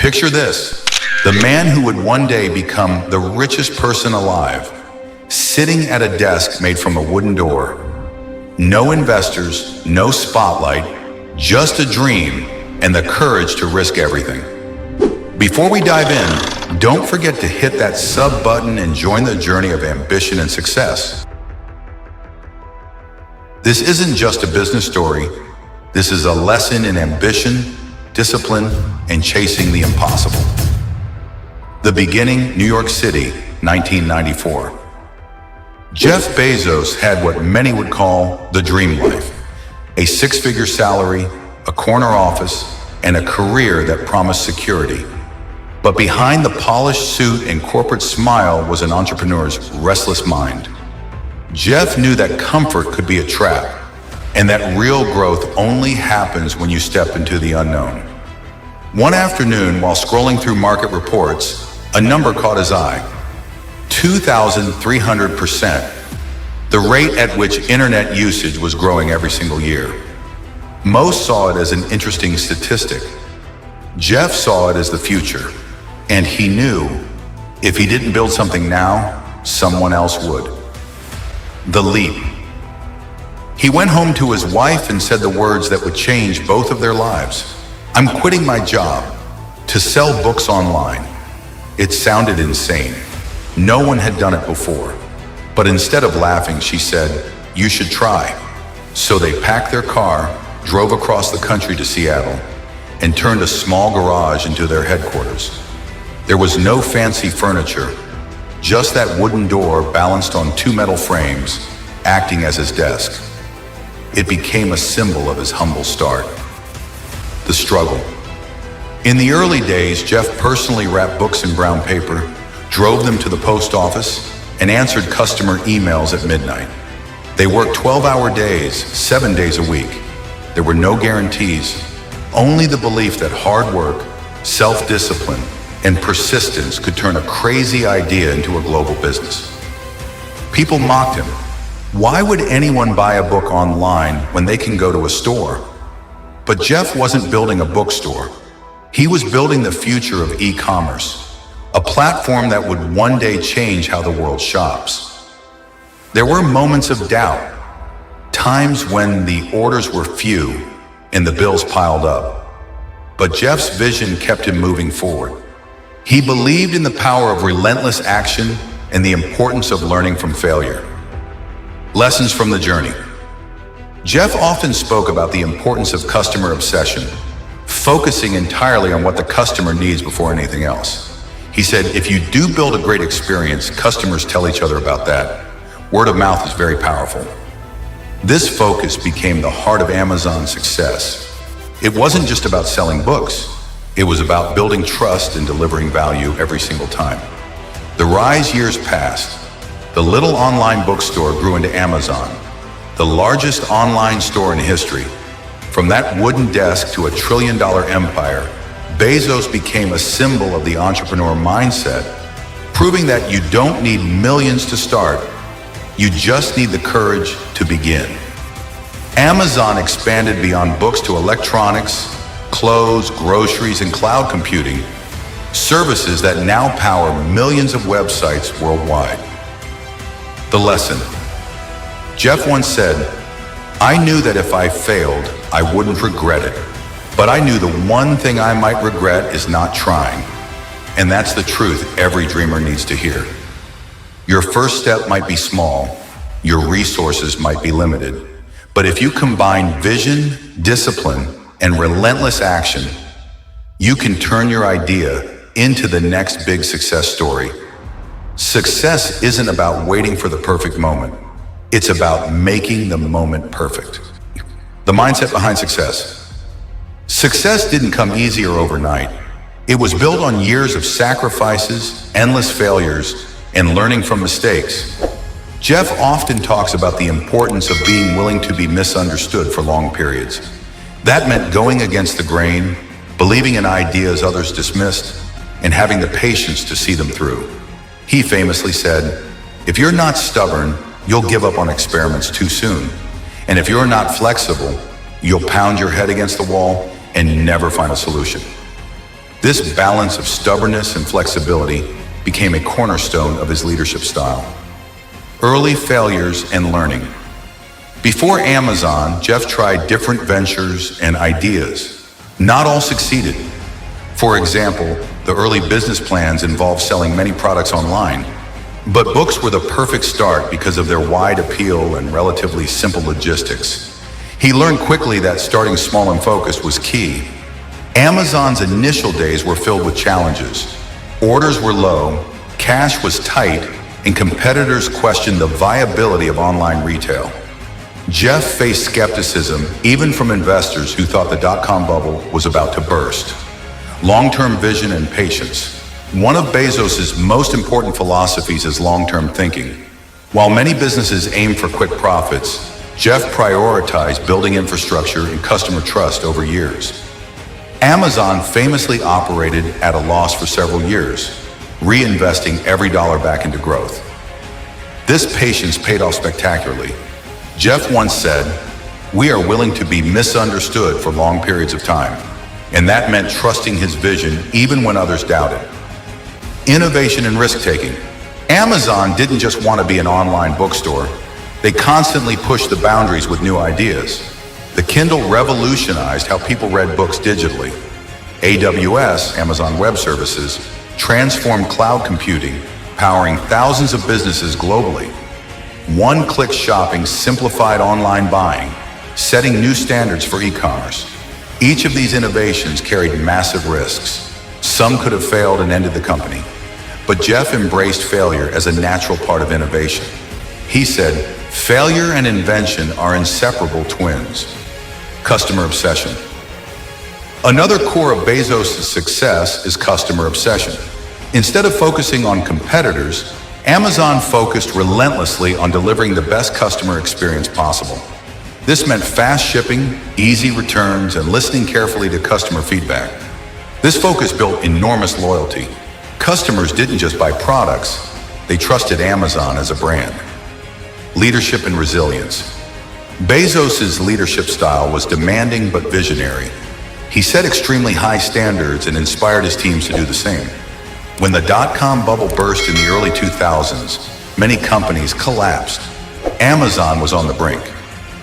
Picture this, the man who would one day become the richest person alive, sitting at a desk made from a wooden door. No investors, no spotlight, just a dream and the courage to risk everything. Before we dive in, don't forget to hit that sub button and join the journey of ambition and success. This isn't just a business story. This is a lesson in ambition, discipline, and chasing the impossible. The beginning, New York City, 1994. Jeff Bezos had what many would call the dream life. A six-figure salary, a corner office, and a career that promised security. But behind the polished suit and corporate smile was an entrepreneur's restless mind. Jeff knew that comfort could be a trap, and that real growth only happens when you step into the unknown. One afternoon, while scrolling through market reports, a number caught his eye. 2,300%, the rate at which internet usage was growing every single year. Most saw it as an interesting statistic. Jeff saw it as the future, and he knew if he didn't build something now, someone else would. The leap. He went home to his wife and said the words that would change both of their lives. "I'm quitting my job to sell books online." It sounded insane. No one had done it before. But instead of laughing, she said, "You should try." So they packed their car, drove across the country to Seattle, and turned a small garage into their headquarters. There was no fancy furniture, just that wooden door balanced on two metal frames, acting as his desk. It became a symbol of his humble start. The struggle. In the early days, Jeff personally wrapped books in brown paper, drove them to the post office, and answered customer emails at midnight. They worked 12-hour days, 7 days a week. There were no guarantees, only the belief that hard work, self-discipline, and persistence could turn a crazy idea into a global business. People mocked him. Why would anyone buy a book online when they can go to a store? But Jeff wasn't building a bookstore. He was building the future of e-commerce, a platform that would one day change how the world shops. There were moments of doubt, times when the orders were few and the bills piled up. But Jeff's vision kept him moving forward. He believed in the power of relentless action and the importance of learning from failure. Lessons from the journey. Jeff often spoke about the importance of customer obsession, focusing entirely on what the customer needs before anything else. He said, if you do build a great experience, customers tell each other about that. Word of mouth is very powerful. This focus became the heart of Amazon's success. It wasn't just about selling books. It was about building trust and delivering value every single time. The rise years passed. The little online bookstore grew into Amazon, the largest online store in history. From that wooden desk to a trillion-dollar empire, Bezos became a symbol of the entrepreneur mindset, proving that you don't need millions to start. You just need the courage to begin. Amazon expanded beyond books to electronics, clothes, groceries, and cloud computing, services that now power millions of websites worldwide. The lesson. Jeff once said, "I knew that if I failed, I wouldn't regret it. But I knew the one thing I might regret is not trying." And that's the truth every dreamer needs to hear. Your first step might be small, your resources might be limited, but if you combine vision, discipline, and relentless action, you can turn your idea into the next big success story. Success isn't about waiting for the perfect moment. It's about making the moment perfect. The mindset behind success. Success didn't come easy or overnight. It was built on years of sacrifices, endless failures, and learning from mistakes. Jeff often talks about the importance of being willing to be misunderstood for long periods. That meant going against the grain, believing in ideas others dismissed, and having the patience to see them through. He famously said, "If you're not stubborn, you'll give up on experiments too soon. And if you're not flexible, you'll pound your head against the wall and never find a solution." This balance of stubbornness and flexibility became a cornerstone of his leadership style. Early failures and learning. Before Amazon, Jeff tried different ventures and ideas. Not all succeeded. For example, the early business plans involved selling many products online. But books were the perfect start because of their wide appeal and relatively simple logistics. He learned quickly that starting small and focused was key. Amazon's initial days were filled with challenges. Orders were low, cash was tight, and competitors questioned the viability of online retail. Jeff faced skepticism even from investors who thought the dot-com bubble was about to burst. Long-term vision and patience. One of Bezos' most important philosophies is long-term thinking. While many businesses aim for quick profits, Jeff prioritized building infrastructure and customer trust over years. Amazon famously operated at a loss for several years, reinvesting every dollar back into growth. This patience paid off spectacularly. Jeff once said, "We are willing to be misunderstood for long periods of time," and that meant trusting his vision even when others doubted. Innovation and risk-taking. Amazon didn't just want to be an online bookstore. They constantly pushed the boundaries with new ideas. The Kindle revolutionized how people read books digitally. AWS, Amazon Web Services, transformed cloud computing, powering thousands of businesses globally. One-click shopping simplified online buying, setting new standards for e-commerce. Each of these innovations carried massive risks. Some could have failed and ended the company. But Jeff embraced failure as a natural part of innovation. He said, "Failure and invention are inseparable twins." Customer obsession. Another core of Bezos' success is customer obsession. Instead of focusing on competitors, Amazon focused relentlessly on delivering the best customer experience possible. This meant fast shipping, easy returns, and listening carefully to customer feedback. This focus built enormous loyalty. Customers didn't just buy products, they trusted Amazon as a brand. Leadership and resilience. Bezos' leadership style was demanding but visionary. He set extremely high standards and inspired his teams to do the same. When the dot-com bubble burst in the early 2000s, many companies collapsed. Amazon was on the brink,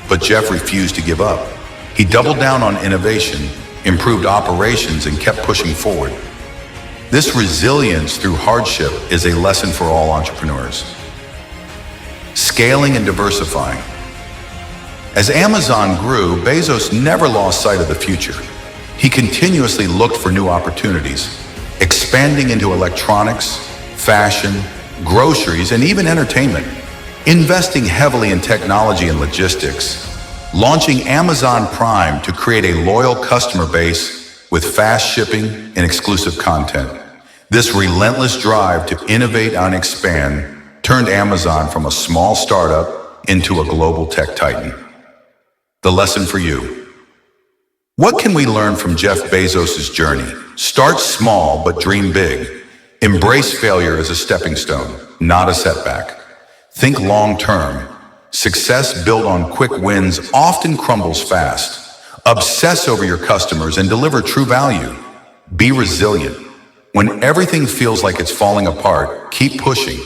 but Jeff refused to give up. He doubled down on innovation, improved operations, and kept pushing forward. This resilience through hardship is a lesson for all entrepreneurs. Scaling and diversifying. As Amazon grew, Bezos never lost sight of the future. He continuously looked for new opportunities, expanding into electronics, fashion, groceries, and even entertainment, investing heavily in technology and logistics, launching Amazon Prime to create a loyal customer base with fast shipping and exclusive content. This relentless drive to innovate and expand turned Amazon from a small startup into a global tech titan. The lesson for you. What can we learn from Jeff Bezos' journey? Start small, but dream big. Embrace failure as a stepping stone, not a setback. Think long-term. Success built on quick wins often crumbles fast. Obsess over your customers and deliver true value. Be resilient. When everything feels like it's falling apart, keep pushing.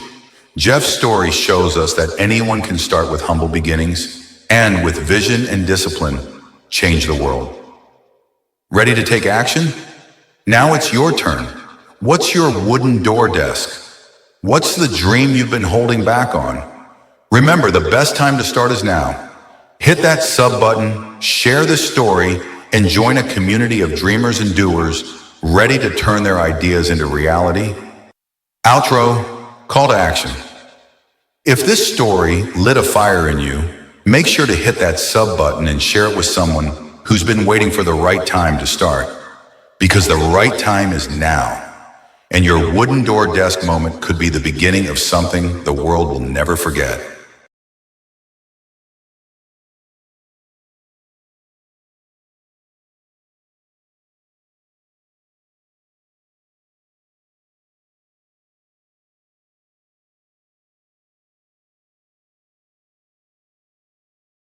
Jeff's story shows us that anyone can start with humble beginnings and with vision and discipline, change the world. Ready to take action? Now it's your turn. What's your wooden door desk? What's the dream you've been holding back on? Remember, the best time to start is now. Hit that sub button, share this story, and join a community of dreamers and doers ready to turn their ideas into reality. Outro, call to action. If this story lit a fire in you, make sure to hit that sub button and share it with someone who's been waiting for the right time to start. Because the right time is now. And your wooden door desk moment could be the beginning of something the world will never forget.